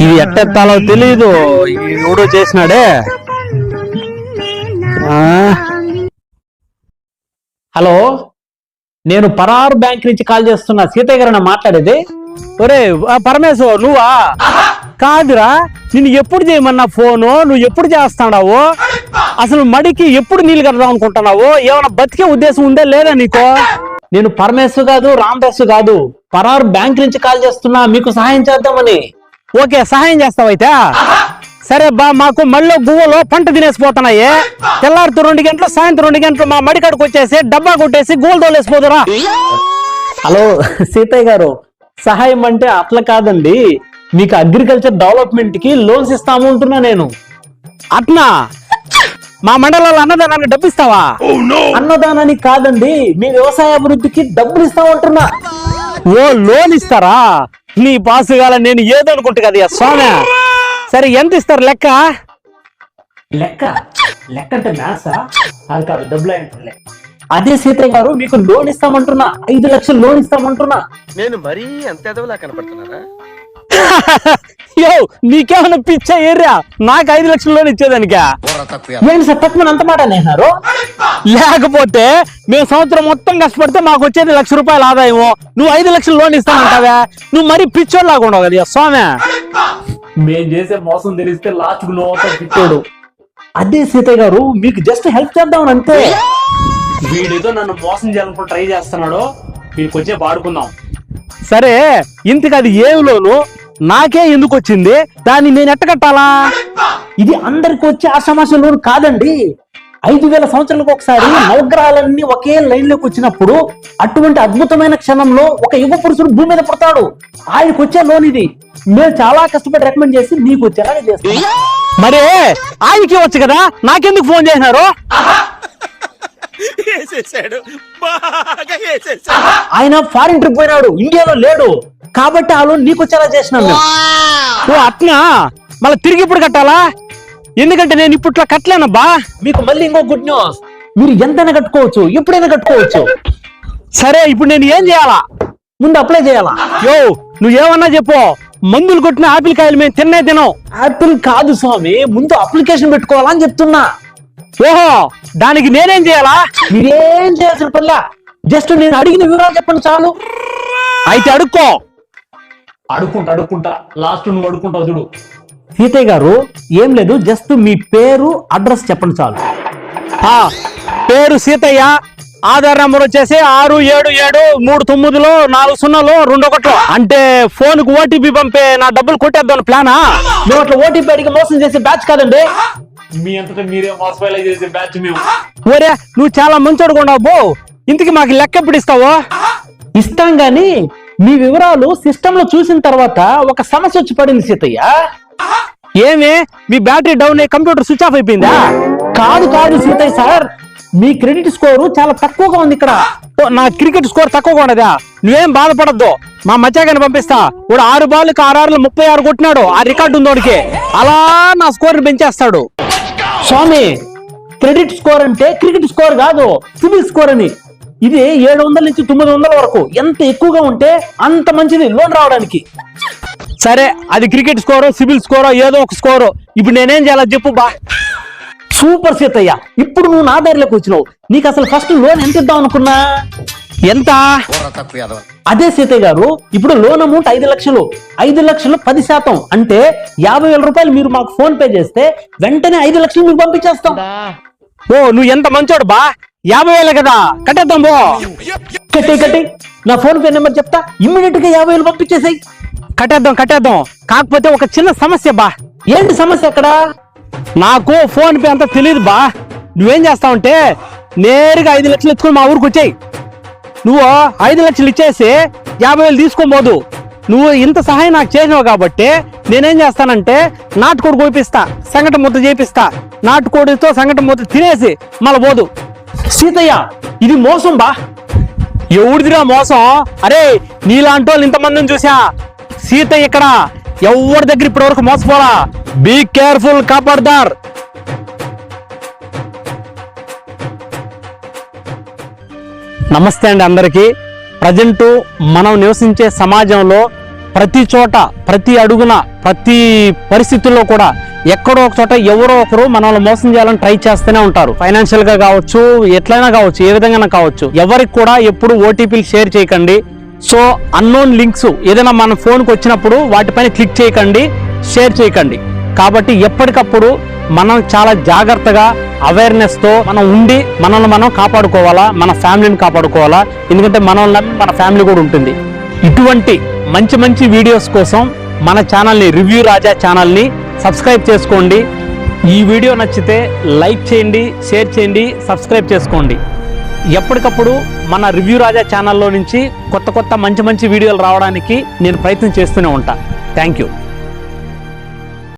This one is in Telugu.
ఇది ఎట్టెత్తాలో తెలీదు, ఎవడో చేసినాడే. హలో, నేను పరారు బ్యాంక్ నుంచి కాల్ చేస్తున్నా. సీతయ్య గారు మాట్లాడేది. ఒరే పరమేశ్, నువ్వా? కాదురా, నిన్ను ఎప్పుడు చేయమన్నా ఫోను, నువ్వు ఎప్పుడు చేస్తాడావు? అసలు మడికి ఎప్పుడు నీళ్ళు కడదాం అనుకుంటున్నావు? ఏమైనా బతికే ఉద్దేశం ఉందే లేదా నీకు? నేను పరమేశ్ కాదు, రామదాసు కాదు, పరారు బ్యాంక్ నుంచి కాల్ చేస్తున్నా, మీకు సహాయం చేద్దామని. ఓకే, సహాయం చేస్తావైతే సరే బా. మాకు మళ్ళీ గువ్వలో పంట తినేసిపోతున్నాయి. తెల్లారితో 2 గంటలు, సాయంత్రం 2 గంటలు మా మడికాడికి వచ్చేసి డబ్బా కొట్టేసి గువ్వలు తోలేసిపోదురా. హలో సీతయ్య గారు, సహాయం అంటే అట్లా కాదండి, మీకు అగ్రికల్చర్ డెవలప్మెంట్ కి లోన్స్ ఇస్తాము అంటున్నా నేను. అట్నా? మా మండలంలో అన్నదానాన్ని డబ్బు ఇస్తావా? అన్నదానానికి కాదండి, మీ వ్యవసాయ అభివృద్ధికి డబ్బులు ఇస్తామంటున్నా. ఓ, లోన్ ఇస్తారా? నీ పాసుగాల నేను ఏదో అనుకుంటా కదా స్వామి. సరే, ఎంత ఇస్తారు లెక్క? లెక్క లెక్క అంటే మ్యాథ్సా? అది కాదు, డబ్బులు అంటే. అదే సీతయ్య గారు, మీకు లోన్ ఇస్తామంటున్నా, 5 లక్షలు లోన్ ఇస్తామంటున్నా. నేను మరీ అంత ఎదవలా కనపడుతున్నారా? యో, నీకేమన్నా పిచ్చా ఏరియా? నాకు 5 లక్షలు లోన్ ఇచ్చేదానికా? ఏం సార్ తక్కువ అంత మాట అనేసారు? లేకపోతే మేము సంవత్సరం మొత్తం కష్టపడితే మాకు వచ్చేది ₹1,00,000 ఆదాయము, నువ్వు 5 లక్షలు లోన్ ఇస్తానంటావా? నువ్వు మరీ పిచ్చోడ్లాగా ఉండవు కదా స్వామి. మేం చేసే మోసం తెలిస్తే లాస్ట్కు నోతో పిచ్చోడు. అదే సీతయ్య గారు, మీకు జస్ట్ హెల్ప్ చేద్దామని అంతే. వీడితో నన్ను మోసం చేయాలనుకుని ట్రై చేస్తున్నాడు, వీడికి వచ్చే వాడుకుందాం. సరే, ఇంతకు అది ఏం లోను, నాకే ఎందుకు వచ్చింది? దాన్ని నేను ఎట్ట కట్టాలా? ఇది అందరికి వచ్చే ఆషామాష లోన్ కాదండి. 5,000 సంవత్సరాలకు ఒకసారి నవగ్రహాలన్నీ ఒకే లైన్ లోకి వచ్చినప్పుడు అటువంటి అద్భుతమైన క్షణంలో ఒక యుగ పురుషుడు భూమి మీద పుడతాడు. ఆయనకు వచ్చే లోన్ ఇది. మేము చాలా కష్టపడి రికమెండ్ చేసి మీకు వచ్చేలాగా చేస్తాం. మరి ఆయనకి వచ్చు కదా, నాకెందుకు ఫోన్ చేసినారు? ఆయన ఫారిన్ ట్రిప్ పోయినాడు, ఇండియాలో లేడు, కాబట్టి ఆ లోన్ నీకు వచ్చేలా చేసినాం మేము. ఓ అట్నా? మళ్ళీ తిరిగి ఇప్పుడు కట్టాలా? ఎందుకంటే నేను ఇప్పట్లో కట్టలేనబ్బా. మీకు మళ్ళీ ఇంకో గుడ్ న్యూస్, మీరు ఎంతైనా కట్టుకోవచ్చు, ఎప్పుడైనా కట్టుకోవచ్చు. సరే, ఇప్పుడు నేను ఏం చేయాలా? ముందు అప్లై చేయాలా? యో, నువ్వేమన్నా చెప్పు, మందులు కొట్టిన ఆపిల్ కాయలు మేము తినం. ఆపిల్ కాదు స్వామి, ముందు అప్లికేషన్ పెట్టుకోవాలా అని చెప్తున్నా. ఓహో, దానికి నేనేం చేయాలా? మీరేం చేయాల్సిన పనిలా, జస్ట్ నేను అడిగిన వివరాలు చెప్పండి చాలు. అయితే అడుక్కుంటా లాస్ట్ నువ్వు అడుక్కుంటావు చూడు. సీతయ్య గారు, ఏం లేదు, జస్ట్ మీ పేరు అడ్రస్ చెప్పండి చాలు. పేరు సీతయ్య, ఆధార్ నంబర్ వచ్చేసి 677394021. అంటే ఫోన్ కు ఓటీపీ పంపే నా డబ్బులు కొట్టేద్దాం ప్లానా? మేము అట్లా ఓటీపీ అడిగి మోసం చేసే బ్యాచ్ కాదండి. మీ అంతటా మీరే మోసపోయేలా చేసే బ్యాచ్ మేము. ఒరే, నువ్వు చాలా మంచోడు కొన్నావు. ఇంతకి మాకు లెక్క ఎప్పుడు ఇస్తావో? ఇస్తాం గాని మీ వివరాలు సిస్టమ్ లో చూసిన తర్వాత ఒక సమస్య వచ్చి పడింది సీతయ్య. ఏమి, మీ బ్యాటరీ డౌన్ అయ్యి కంప్యూటర్ స్విచ్ ఆఫ్ అయిపోయిందా? కాదు సీతయ్య సార్, మీ క్రెడిట్ స్కోరు చాలా తక్కువగా ఉంది ఇక్కడ. నా క్రికెట్ స్కోర్ తక్కువగా ఉండదా? నువ్వేం బాధపడద్దు, మా మచ్చాగాని పంపిస్తా. వాడు 6 బాల్కి 6 36 కొట్టినాడు, ఆ రికార్డు ఉందోడికి. అలా నా స్కోర్ పెంచేస్తాడు. స్వామి, క్రెడిట్ స్కోర్ అంటే క్రికెట్ స్కోర్ కాదు, సిబిల్ స్కోర్ అని. ఇది 700 నుంచి 900 వరకు, ఎంత ఎక్కువగా ఉంటే అంత మంచిది లోన్ రావడానికి. సరే, అది క్రికెట్ స్కోరో సిబిల్ స్కోరో ఏదో ఒక స్కోరు. ఇప్పుడు నేనేం చేయాలో చెప్పు బా. సూపర్ సీతయ్య, ఇప్పుడు నువ్వు నా దారిలోకి వచ్చినావు. నీకు అసలు ఫస్ట్ లోన్ ఎంత ఇద్దాం అనుకున్నా? ఎంత? అదే సీతయ్య గారు, ఇప్పుడు లోన్ అమౌంట్ 5 లక్షలు. 5 లక్షలు 10% అంటే 50,000 రూపాయలు మీరు మాకు ఫోన్ పే చేస్తే వెంటనే 5 లక్షలు మీకు పంపించేస్తాం. ఓ, నువ్వు ఎంత మంచోడు బా. 50,000 కదా, కట్టేద్దాం బో. కట్టి నా ఫోన్ పే నెంబర్ చెప్తా, ఇమ్మీడియట్ గా 50,000 పంపించేసాయి. కట్టేద్దాం. కాకపోతే ఒక చిన్న సమస్య బా. ఏంటి సమస్య అక్కడ? నాకు ఫోన్ పే అంతా తెలియదు బా. నువ్వేం చేస్తావంటే నేరుగా 5 లక్షలు ఎత్తుకుని మా ఊరికి వచ్చాయి. నువ్వు 5 లక్షలు ఇచ్చేసి 50,000 తీసుకోబోదు. నువ్వు ఇంత సహాయం నాకు చేసినావు కాబట్టి నేనేం చేస్తానంటే నాటుకోడి కోపిస్తా, సంగట ముద్ద చేపిస్తా. నాటుకోడితో సంగట ముద్ద తినేసి మళ్ళీ పోదు. సీతయ్య, ఇది మోసం బా. ఎవడిదిరా మోసం? అరే, నీలాంటి వాళ్ళు ఇంతమందిని చూసా. సీతయ్య ఇక్కడ ఎవరి దగ్గర ఇప్పటి వరకు మోసపోలా. Be careful, కాపాడదార్. నమస్తే అండి అందరికీ. ప్రజెంట్ మనం నివసించే సమాజంలో ప్రతి చోట, ప్రతి అడుగున, ప్రతి పరిస్థితుల్లో కూడా ఎక్కడో ఒక చోట ఎవరో ఒకరు మనల్ని మోసం చేయాలని ట్రై చేస్తూనే ఉంటారు. ఫైనాన్షియల్ గా కావచ్చు, ఎట్లయినా కావచ్చు, ఏ విధంగా కావచ్చు. ఎవరికి కూడా ఎప్పుడు ఓటీపీలు షేర్ చేయకండి. సో అన్నోన్ లింక్స్ ఏదైనా మన ఫోన్కి వచ్చినప్పుడు వాటిపైన క్లిక్ చేయకండి, షేర్ చేయకండి. కాబట్టి ఎప్పటికప్పుడు మనం చాలా జాగ్రత్తగా అవేర్నెస్తో మనం ఉండి మనల్ని మనం కాపాడుకోవాలా, మన ఫ్యామిలీని కాపాడుకోవాలా. ఎందుకంటే మనల్ని నమ్మి మన ఫ్యామిలీ కూడా ఉంటుంది. ఇటువంటి మంచి మంచి వీడియోస్ కోసం మన ఛానల్ని, రివ్యూ రాజా ఛానల్ని సబ్స్క్రైబ్ చేసుకోండి. ఈ వీడియో నచ్చితే లైక్ చేయండి, షేర్ చేయండి, సబ్స్క్రైబ్ చేసుకోండి. ఎప్పటికప్పుడు మన రివ్యూ రాజా ఛానల్లో నుంచి కొత్త కొత్త మంచి మంచి వీడియోలు రావడానికి నేను ప్రయత్నం చేస్తూనే ఉంటాను. Thank you.